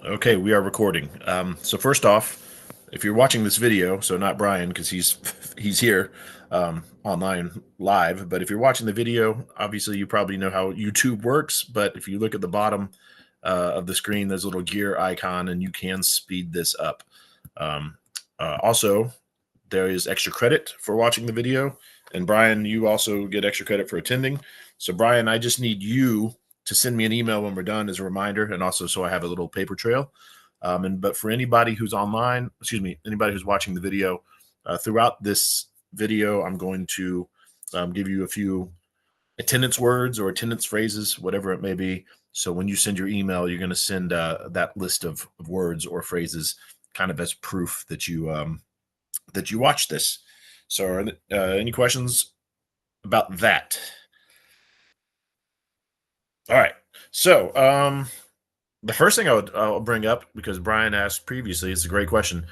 Okay, we are recording. So first off, if you're watching this video, so not Brian because he's here online live, but if you're watching the video, obviously you probably know how YouTube works. But if you look at the bottom of the screen, there's a little gear icon, and you can speed this up. Um, Also, there is extra credit for watching the video, and Brian, you also get extra credit for attending. So Brian, I just need you to send me an email when we're done as a reminder, and also so I have a little paper trail. But for anybody who's online, excuse me, anybody who's watching the video, throughout this video, I'm going to give you a few attendance words or attendance phrases, whatever it may be. So when you send your email, you're going to send that list of words or phrases, kind of as proof that you watched this. So, any questions about that? All right. So, the first thing I'll bring up, because Brian asked previously, it's a great question.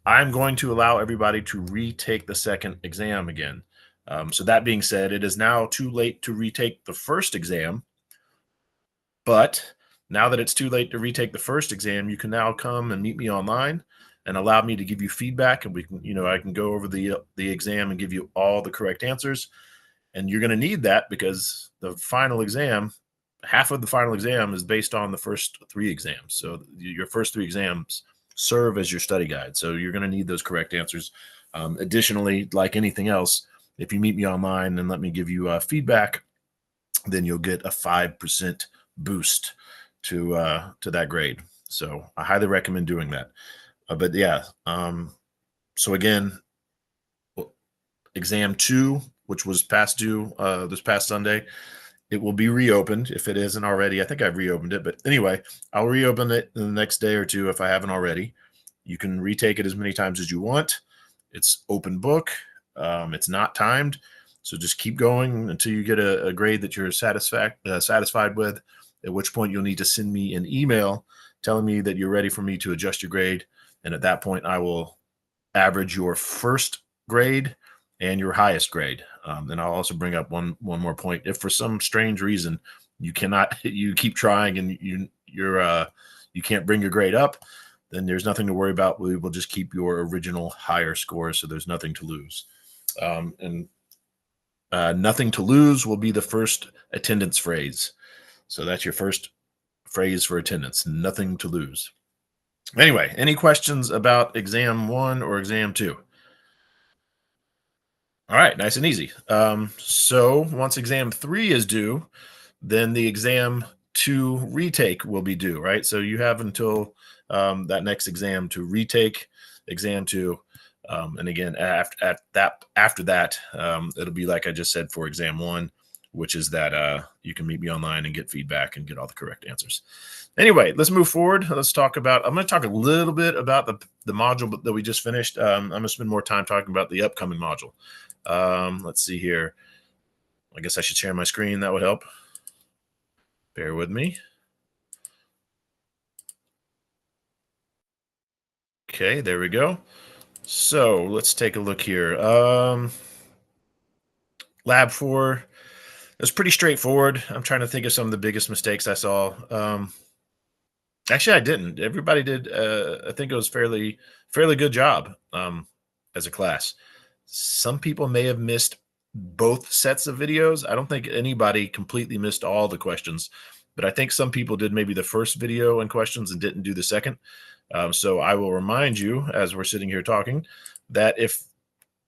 I'm going to allow everybody to retake the second exam again. So that being said, it is now too late to retake the first exam. But now that it's too late to retake the first exam, you can now come and meet me online and allow me to give you feedback, and we can, I can go over the exam and give you all the correct answers. And you're going to need that because the final exam, half of the final exam is based on the first three exams. So your first three exams serve as your study guide. So you're going to need those correct answers. Additionally, like anything else, if you meet me online and let me give you feedback, then you'll get a 5% boost to that grade. So I highly recommend doing that. But yeah, so again, exam 2, which was past due this past Sunday, it will be reopened if it isn't already. I think I've reopened it, but anyway, I'll reopen it in the next day or two if I haven't already. You can retake it as many times as you want. It's open book. It's not timed. So just keep going until you get a grade that you're satisfied with, at which point you'll need to send me an email telling me that you're ready for me to adjust your grade. And at that point, I will average your first grade and your highest grade. And I'll also bring up one more point. If for some strange reason you keep trying and you can't bring your grade up, then there's nothing to worry about. We will just keep your original higher score, so there's nothing to lose. And nothing to lose will be the first attendance phrase. So that's your first phrase for attendance. Nothing to lose. Anyway, any questions about exam 1 or exam 2? All right, nice and easy. So once exam 3 is due, then the exam 2 retake will be due, right? So you have until that next exam to retake exam 2. And again, after that, it'll be like I just said for exam 1, which is that you can meet me online and get feedback and get all the correct answers. Anyway, let's move forward. I'm going to talk a little bit about the module that we just finished. I'm going to spend more time talking about the upcoming module. Let's see here. I guess I should share my screen. That would help. Bear with me. Okay, there we go. So let's take a look here. Lab 4 is pretty straightforward. I'm trying to think of some of the biggest mistakes I saw. Actually, I didn't. Everybody did. I think it was fairly good job as a class. Some people may have missed both sets of videos. I don't think anybody completely missed all the questions, but I think some people did maybe the first video and questions and didn't do the second. So I will remind you as we're sitting here talking that if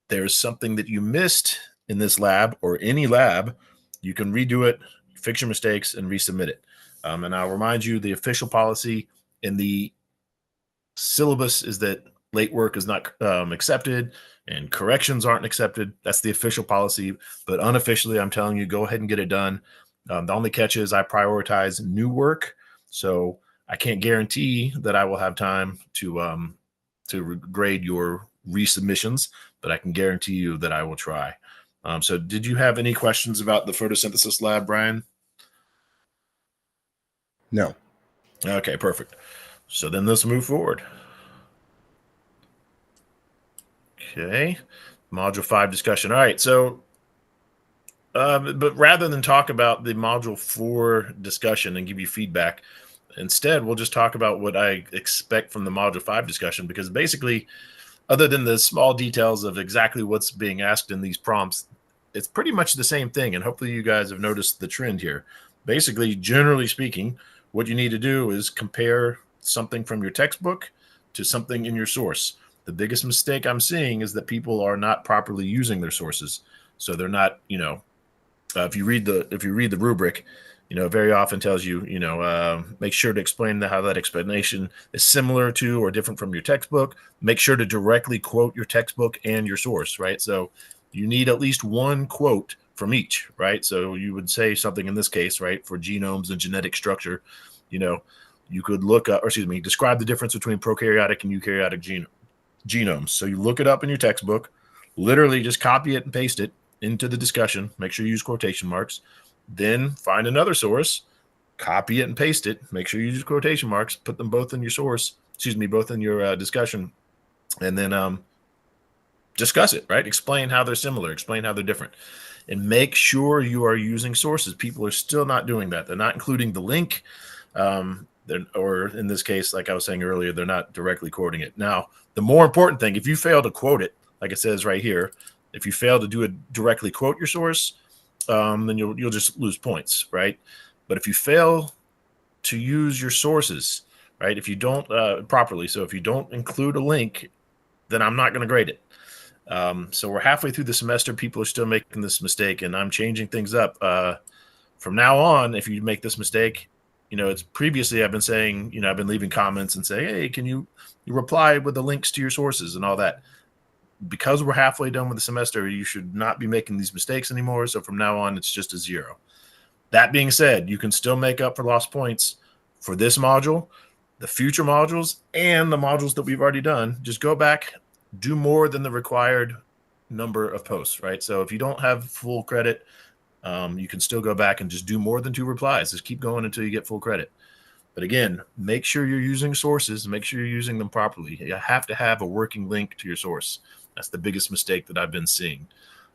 there's something that you missed in this lab or any lab, you can redo it, fix your mistakes, and resubmit it. And I'll remind you the official policy in the syllabus is that late work is not accepted and corrections aren't accepted. That's the official policy. But unofficially, I'm telling you, go ahead and get it done. The only catch is I prioritize new work. So I can't guarantee that I will have time to grade your resubmissions, but I can guarantee you that I will try. So did you have any questions about the photosynthesis lab, Brian? No. Okay, perfect. So then let's move forward. Okay, module 5 discussion. All right, so but rather than talk about the module 4 discussion and give you feedback, Instead, we'll just talk about what I expect from the Module 5 discussion, because basically, other than the small details of exactly what's being asked in these prompts, it's pretty much the same thing. And hopefully you guys have noticed the trend here. Basically, generally speaking, what you need to do is compare something from your textbook to something in your source. The biggest mistake I'm seeing is that people are not properly using their sources. So they're not, if you read the rubric, it very often tells you, make sure to explain how that explanation is similar to or different from your textbook. Make sure to directly quote your textbook and your source, right? So you need at least one quote from each, right? So you would say something in this case, right, for genomes and genetic structure, you could describe the difference between prokaryotic and eukaryotic genomes. So you look it up in your textbook, literally just copy it and paste it into the discussion. Make sure you use quotation marks. Then find another source, copy it and paste it. Make sure you use quotation marks, put them both in your source, both in your discussion, and then discuss it, right? Explain how they're similar, explain how they're different, and make sure you are using sources. People are still not doing that. They're not including the link, or in this case, like I was saying earlier, they're not directly quoting it. Now, the more important thing, if you fail to quote it, like it says right here, if you fail to do it directly quote your source, then you'll just lose points, right? But if you fail to use your sources, right, if you don't properly, so if you don't include a link, then I'm not going to grade it. So we're halfway through the semester. People are still making this mistake, and I'm changing things up. From now on, if you make this mistake, it's previously I've been saying, I've been leaving comments and say, hey, can you reply with the links to your sources and all that. Because we're halfway done with the semester, you should not be making these mistakes anymore. So from now on, it's just a 0. That being said, you can still make up for lost points for this module, the future modules, and the modules that we've already done. Just go back, do more than the required number of posts, right? So if you don't have full credit, you can still go back and just do more than 2 replies. Just keep going until you get full credit. But again, make sure you're using sources. Make sure you're using them properly. You have to have a working link to your source. That's the biggest mistake that I've been seeing.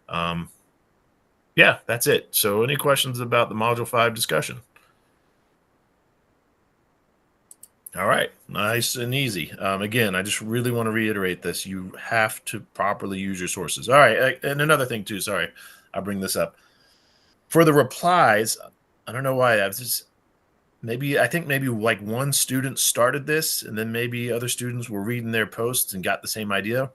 Yeah, that's it. So any questions about the Module 5 discussion? All right, nice and easy. Again, I just really want to reiterate this. You have to properly use your sources. All right, and another thing too, sorry, I'll bring this up. For the replies, I don't know why, I think maybe like one student started this, and then maybe other students were reading their posts and got the same idea.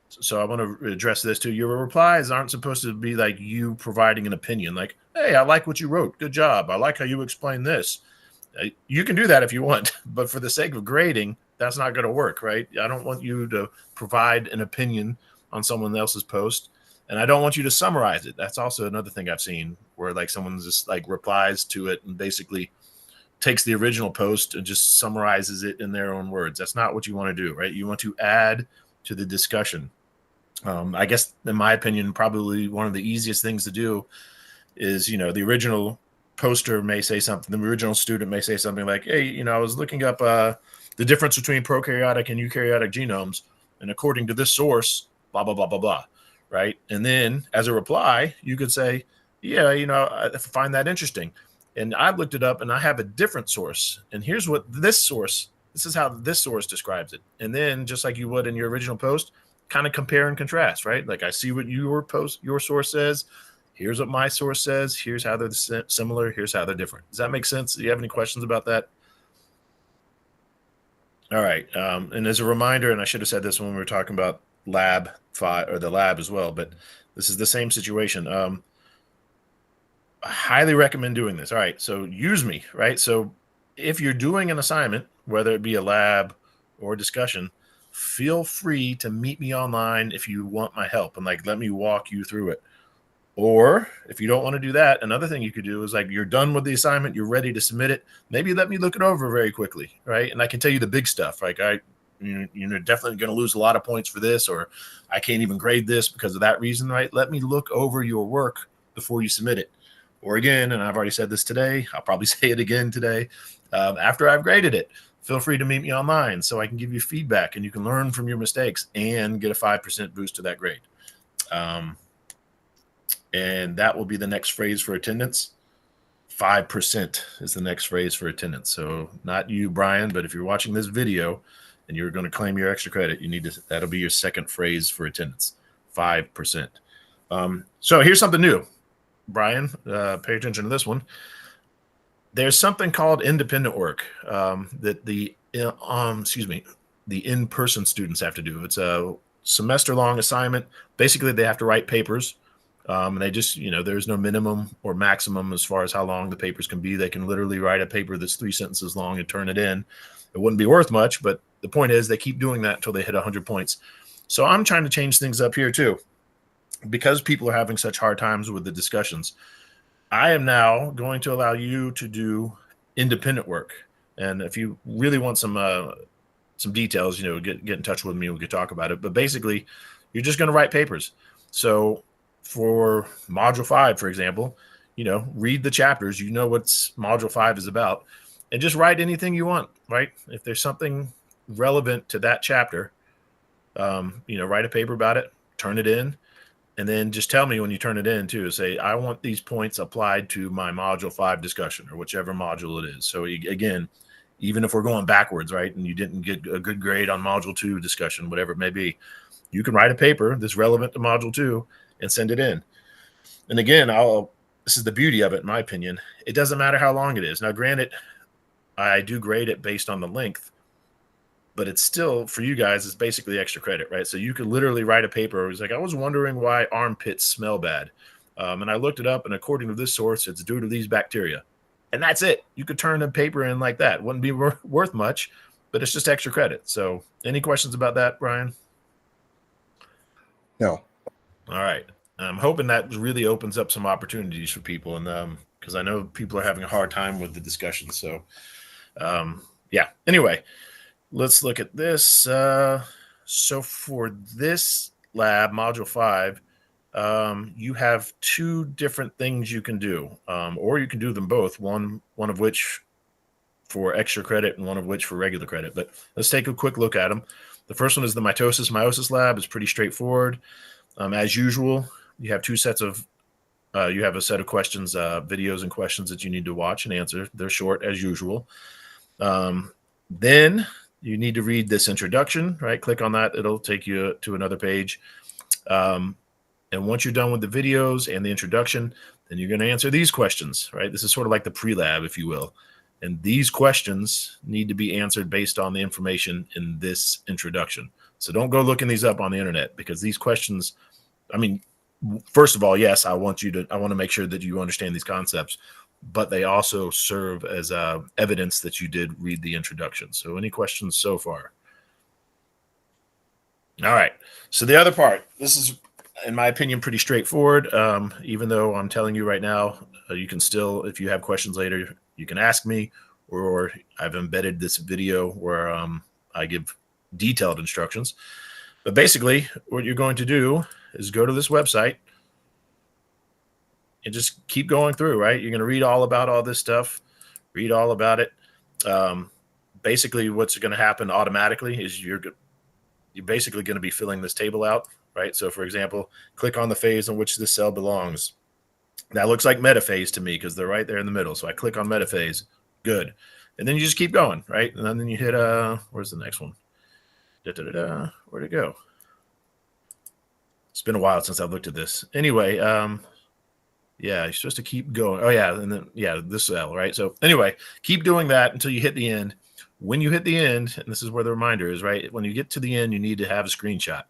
So I want to address this too. Your replies aren't supposed to be like you providing an opinion, like, hey, I like what you wrote. Good job. I like how you explained this. You can do that if you want, but for the sake of grading, that's not going to work, right? I don't want you to provide an opinion on someone else's post, and I don't want you to summarize it. That's also another thing I've seen where like someone just like replies to it and basically takes the original post and just summarizes it in their own words. That's not what you want to do, right? You want to add to the discussion. I guess, in my opinion, probably one of the easiest things to do is, the original poster may say something. The original student may say something like, hey, I was looking up the difference between prokaryotic and eukaryotic genomes. And according to this source, blah, blah, blah, blah, blah. Right. And then as a reply, you could say, yeah, I find that interesting. And I looked it up and I have a different source. And here's what this is how this source describes it. And then just like you would in your original post, kind of compare and contrast, right? Like I see what your source says. Here's what my source says. Here's how they're similar. Here's how they're different. Does that make sense? Do you have any questions about that? All right. And as a reminder, and I should have said this when we were talking about lab 5 or the lab as well, but this is the same situation. I highly recommend doing this. All right. So use me, right? So if you're doing an assignment, whether it be a lab or a discussion, feel free to meet me online if you want my help and like let me walk you through it. Or if you don't want to do that, another thing you could do is like you're done with the assignment, you're ready to submit it. Maybe let me look it over very quickly, right? And I can tell you the big stuff. Like you're definitely going to lose a lot of points for this, or I can't even grade this because of that reason, right? Let me look over your work before you submit it. Or again, and I've already said this today, I'll probably say it again today, after I've graded it, feel free to meet me online so I can give you feedback and you can learn from your mistakes and get a 5% boost to that grade. And that will be the next phrase for attendance. 5% is the next phrase for attendance. So not you, Brian, but if you're watching this video and you're going to claim your extra credit, you need to, that'll be your second phrase for attendance, 5%. So here's something new, Brian, pay attention to this one. There's something called independent work that the in-person students have to do. It's a semester-long assignment. Basically, they have to write papers. And they just, there's no minimum or maximum as far as how long the papers can be. They can literally write a paper that's 3 sentences long and turn it in. It wouldn't be worth much, but the point is they keep doing that until they hit 100 points. So I'm trying to change things up here too. Because people are having such hard times with the discussions, I am now going to allow you to do independent work. And if you really want some details, get in touch with me. We could talk about it. But basically, you're just going to write papers. So for module 5, for example, read the chapters, what module 5 is about, and just write anything you want, right? If there's something relevant to that chapter, write a paper about it, turn it in, and then just tell me when you turn it in too, say, I want these points applied to my module 5 discussion or whichever module it is. So again, even if we're going backwards, right, and you didn't get a good grade on module 2 discussion, whatever it may be, you can write a paper that's relevant to module 2 and send it in. And again, this is the beauty of it, in my opinion. It doesn't matter how long it is. Now, granted, I do grade it based on the length, but it's still, for you guys, it's basically extra credit, right? So you could literally write a paper. It was like, I was wondering why armpits smell bad. And I looked it up, and according to this source, it's due to these bacteria. And that's it. You could turn a paper in like that. Wouldn't be worth much, but it's just extra credit. So any questions about that, Brian? No. All right. I'm hoping that really opens up some opportunities for people, and because I know people are having a hard time with the discussion. So, yeah. Anyway, let's look at this. So for this lab, module 5, you have 2 different things you can do, or you can do them both. One of which for extra credit, and one of which for regular credit. But let's take a quick look at them. The first one is the mitosis meiosis lab. It's pretty straightforward. As usual, you have 2 sets of, you have a set of questions, videos and questions that you need to watch and answer. They're short as usual. Then you need to read this introduction, right? Click on that. It'll take you to another page. And once you're done with the videos and the introduction, then you're going to answer these questions, right? This is sort of like the pre-lab, if you will. And these questions need to be answered based on the information in this introduction. So don't go looking these up on the internet, because these questions, I mean, first of all, yes, I want to make sure that you understand these concepts, but they also serve as evidence that you did read the introduction. So any questions so far? All right. So the other part, this is, in my opinion, pretty straightforward. Even though I'm telling you right now, you can still, if you have questions later, you can ask me, or I've embedded this video where I give detailed instructions. But basically, what you're going to do is go to this website and just keep going through, right? You're going to read all about all this stuff, read all about it. Basically, what's going to happen automatically is you're basically going to be filling this table out, right? So, for example, click on the phase in which this cell belongs. That looks like metaphase to me because they're right there in the middle. So I click on metaphase. Good. And then you just keep going, right? And then you hit, where's the next one? Where'd it go? It's been a while since I've looked at this. Anyway, yeah, you're supposed to keep going. Oh, yeah. And then, yeah, this cell, right? So anyway, keep doing that until you hit the end. When you hit the end, and this is where the reminder is, right? When you get to the end, you need to have a screenshot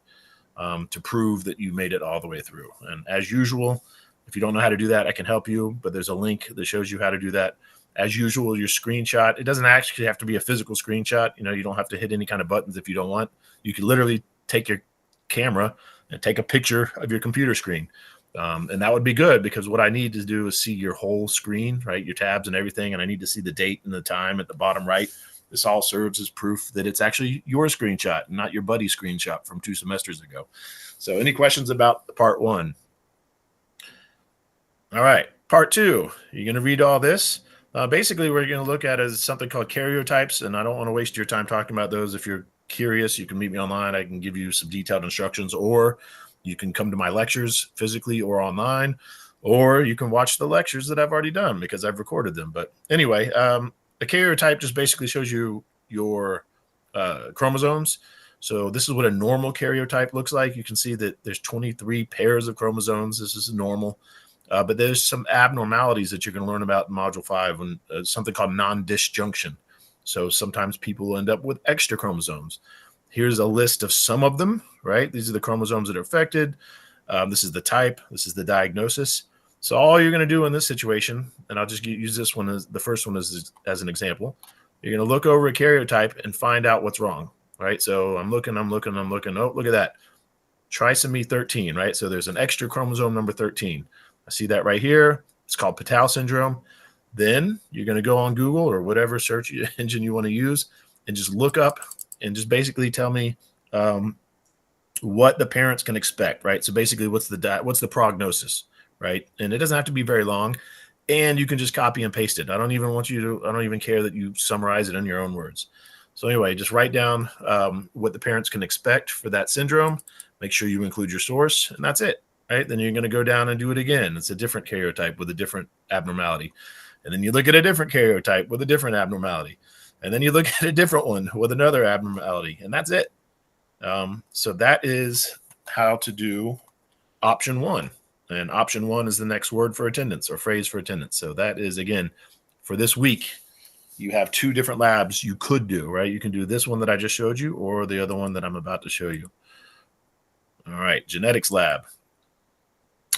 to prove that you made it all the way through. And as usual, if you don't know how to do that, I can help you, but there's a link that shows you how to do that. As usual, your screenshot, it doesn't actually have to be a physical screenshot. You don't have to hit any kind of buttons if you don't want. You can literally take your camera and take a picture of your computer screen. And that would be good, because what I need to do is see your whole screen, right? Your tabs and everything. And I need to see the date and the time at the bottom right. This all serves as proof that it's actually your screenshot, not your buddy's screenshot from 2 semesters ago. So any questions about part 1? All right, part 2, you're going to read all this. Basically, what you're going to look at is something called karyotypes, and I don't want to waste your time talking about those. If you're curious, you can meet me online. I can give you some detailed instructions, or you can come to my lectures physically or online, or you can watch the lectures that I've already done because I've recorded them. But anyway, a karyotype just basically shows you your chromosomes. So this is what a normal karyotype looks like. You can see that there's 23 pairs of chromosomes. This is normal. But there's some abnormalities that you're going to learn about in Module 5, and something called non-disjunction. So sometimes people end up with extra chromosomes. Here's a list of some of them, right? These are the chromosomes that are affected. This is the type. This is the diagnosis. So all you're going to do in this situation, and I'll just use this one as the first one as an example. You're going to look over a karyotype and find out what's wrong, right? So I'm looking. Oh, look at that. Trisomy 13, right? So there's an extra chromosome number 13. I see that right here. It's called Patau syndrome. Then you're going to go on Google or whatever search engine you want to use and just look up and just basically tell me what the parents can expect, right? So basically, what's the prognosis, right? And it doesn't have to be very long, and you can just copy and paste it. I don't even care that you summarize it in your own words. So anyway, just write down what the parents can expect for that syndrome. Make sure you include your source, and that's it, right? Then you're going to go down and do it again. It's a different karyotype with a different abnormality. And then you look at a different karyotype with a different abnormality. And then you look at a different one with another abnormality, and that's it. So that is how to do option 1. And option 1 is the next word for attendance or phrase for attendance. So that is, again, for this week, you have 2 different labs you could do, right? You can do this one that I just showed you or the other one that I'm about to show you. All right, genetics lab.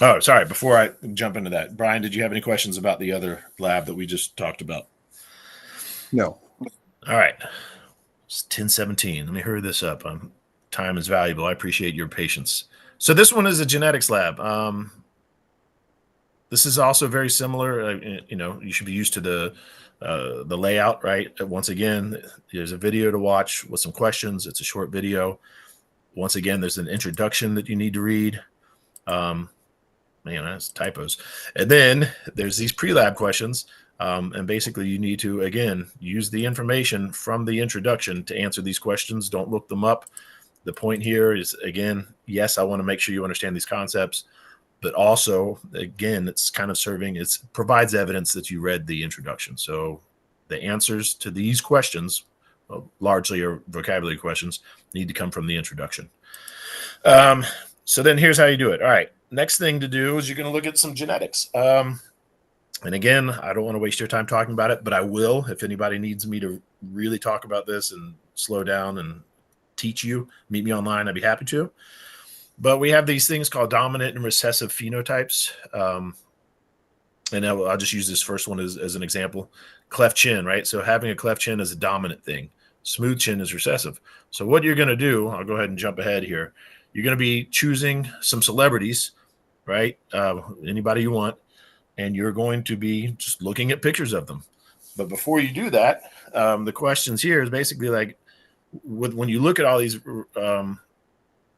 Oh, sorry. Before I jump into that, Brian, did you have any questions about the other lab that we just talked about? No. All right. It's 10:17. Let me hurry this up. Time is valuable. I appreciate your patience. So this one is a genetics lab. This is also very similar. You should be used to the layout, right? Once again, there's a video to watch with some questions. It's a short video. Once again, there's an introduction that you need to read. Man, that's typos. And then there's these pre-lab questions. And basically, you need to, again, use the information from the introduction to answer these questions. Don't look them up. The point here is, again, yes, I want to make sure you understand these concepts, but also, again, it's kind of it provides evidence that you read the introduction. So the answers to these questions, largely are vocabulary questions, need to come from the introduction. So then here's how you do it. All right. Next thing to do is you're going to look at some genetics. And again, I don't want to waste your time talking about it, but I will. If anybody needs me to really talk about this and slow down and teach you, meet me online. I'd be happy to. But we have these things called dominant and recessive phenotypes. And I'll just use this first one as an example. Cleft chin, right? So having a cleft chin is a dominant thing. Smooth chin is recessive. So what you're going to do, I'll go ahead and jump ahead here. You're going to be choosing some celebrities, right? Anybody you want. And you're going to be just looking at pictures of them. But before you do that, the questions here is basically like, when you look at all these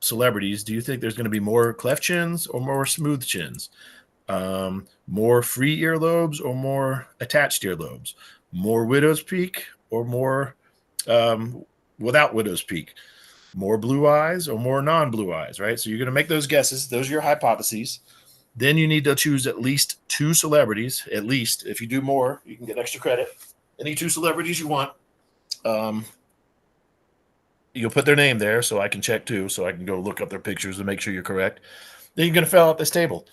celebrities, do you think there's going to be more cleft chins or more smooth chins? More free earlobes or more attached earlobes? More widow's peak or more without widow's peak? More blue eyes or more non-blue eyes, right? So you're going to make those guesses. Those are your hypotheses. Then you need to choose at least 2 celebrities. At least. If you do more, you can get extra credit. Any 2 celebrities you want. You'll put their name there so I can check too, so I can go look up their pictures and make sure you're correct. Then you're going to fill out this table.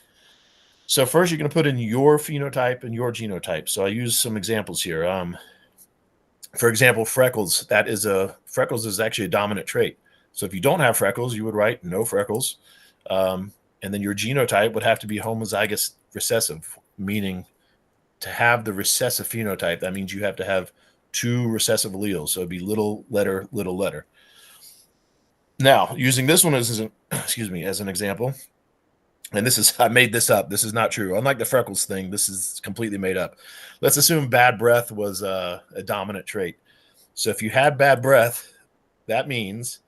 So first you're going to put in your phenotype and your genotype. So I use some examples here. For example, freckles. Freckles is actually a dominant trait. So if you don't have freckles, you would write no freckles. And then your genotype would have to be homozygous recessive, meaning to have the recessive phenotype, that means you have to have 2 recessive alleles. So it'd be little letter, little letter. Now, using this one as an example, and I made this up. This is not true. Unlike the freckles thing, this is completely made up. Let's assume bad breath was a dominant trait. So if you had bad breath, that means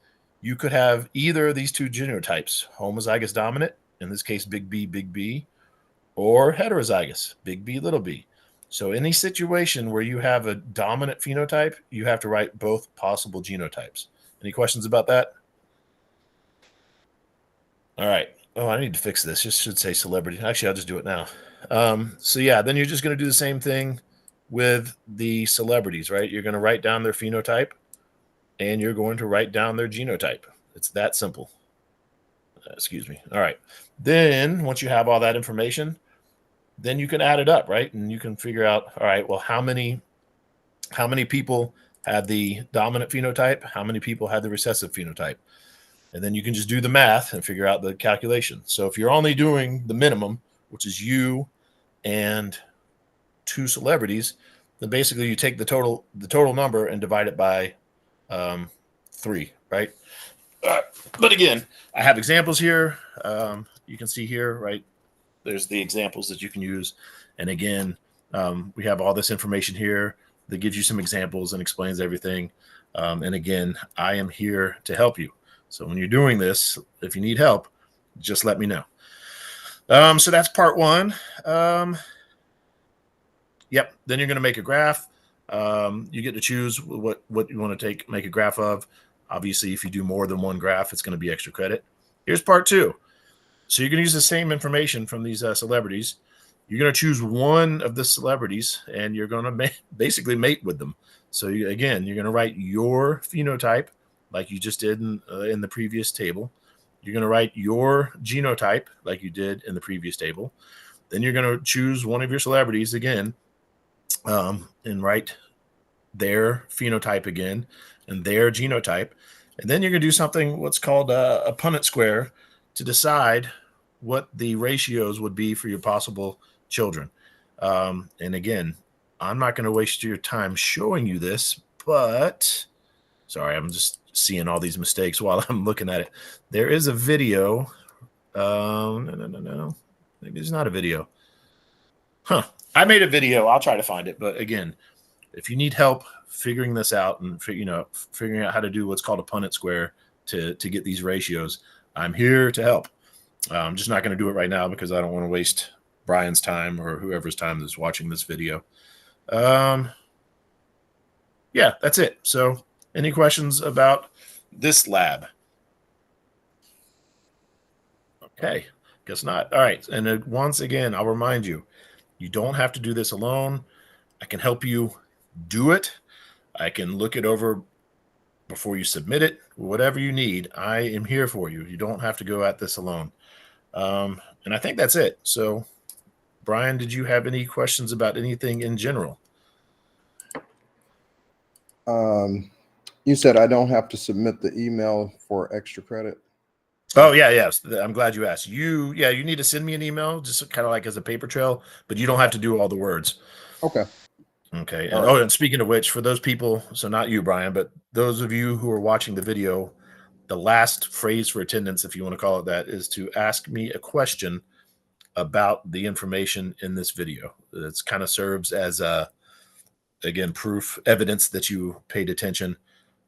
you could have either of these 2 genotypes, homozygous dominant, in this case, big B, or heterozygous, big B, little b. So any situation where you have a dominant phenotype, you have to write both possible genotypes. Any questions about that? All right. Oh, I need to fix this. Just should say celebrity. Actually, I'll just do it now. So yeah, then you're just going to do the same thing with the celebrities, right? You're going to write down their phenotype and you're going to write down their genotype. It's that simple. Excuse me. All right. Then once you have all that information, then you can add it up, right? And you can figure out, all right, well, how many people had the dominant phenotype? How many people had the recessive phenotype? And then you can just do the math and figure out the calculation. So if you're only doing the minimum, which is you and 2 celebrities, then basically you take the total number and divide it by 3, right? But again, I have examples here. You can see here, right? There's the examples that you can use. And again, we have all this information here that gives you some examples and explains everything. And again, I am here to help you. So when you're doing this, if you need help, just let me know. So that's part 1. Yep. Then you're going to make a graph. You get to choose what you want to make a graph of. Obviously, if you do more than one graph, it's going to be extra credit. Here's part 2. So you're going to use the same information from these celebrities. You're going to choose one of the celebrities, and you're going to basically mate with them. So again, you're going to write your phenotype like you just did in the previous table. You're going to write your genotype like you did in the previous table. Then you're going to choose one of your celebrities again and write their phenotype again and their genotype. And then you're going to do something what's called a Punnett square to decide what the ratios would be for your possible children. And again, I'm not going to waste your time showing you this, but sorry, I'm just seeing all these mistakes while I'm looking at it. There is a video. No. Maybe it's not a video. I made a video. I'll try to find it. But again, if you need help figuring this out and figuring out how to do what's called a Punnett square to get these ratios, I'm here to help. I'm just not going to do it right now because I don't want to waste Brian's time or whoever's time that's watching this video. Yeah, that's it. So any questions about this lab? Okay, guess not. All right. And once again, I'll remind you, you don't have to do this alone. I can help you do it. I can look it over before you submit it. Whatever you need, I am here for you. You don't have to go at this alone. And I think that's it. So, Brian, did you have any questions about anything in general? You said I don't have to submit the email for extra credit. Oh, yeah, yes. I'm glad you asked. You need to send me an email, just kind of like as a paper trail, but you don't have to do all the words. Okay. Okay. And, and speaking of which, for those people, so not you, Brian, but those of you who are watching the video, the last phrase for attendance, if you want to call it that, is to ask me a question about the information in this video. It's kind of serves as again, proof, evidence that you paid attention.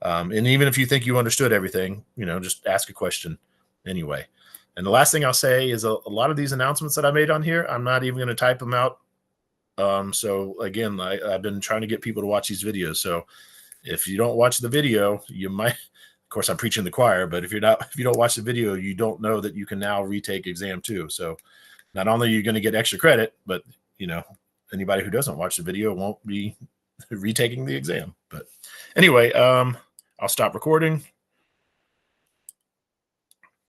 And even if you think you understood everything, just ask a question anyway. And the last thing I'll say is a lot of these announcements that I made on here, I'm not even going to type them out. So again, I've been trying to get people to watch these videos. So if you don't watch the video, you might, of course, I'm preaching the choir, but if you don't watch the video, you don't know that you can now retake exam 2. So not only are you going to get extra credit, but anybody who doesn't watch the video won't be retaking the exam. But anyway, I'll stop recording.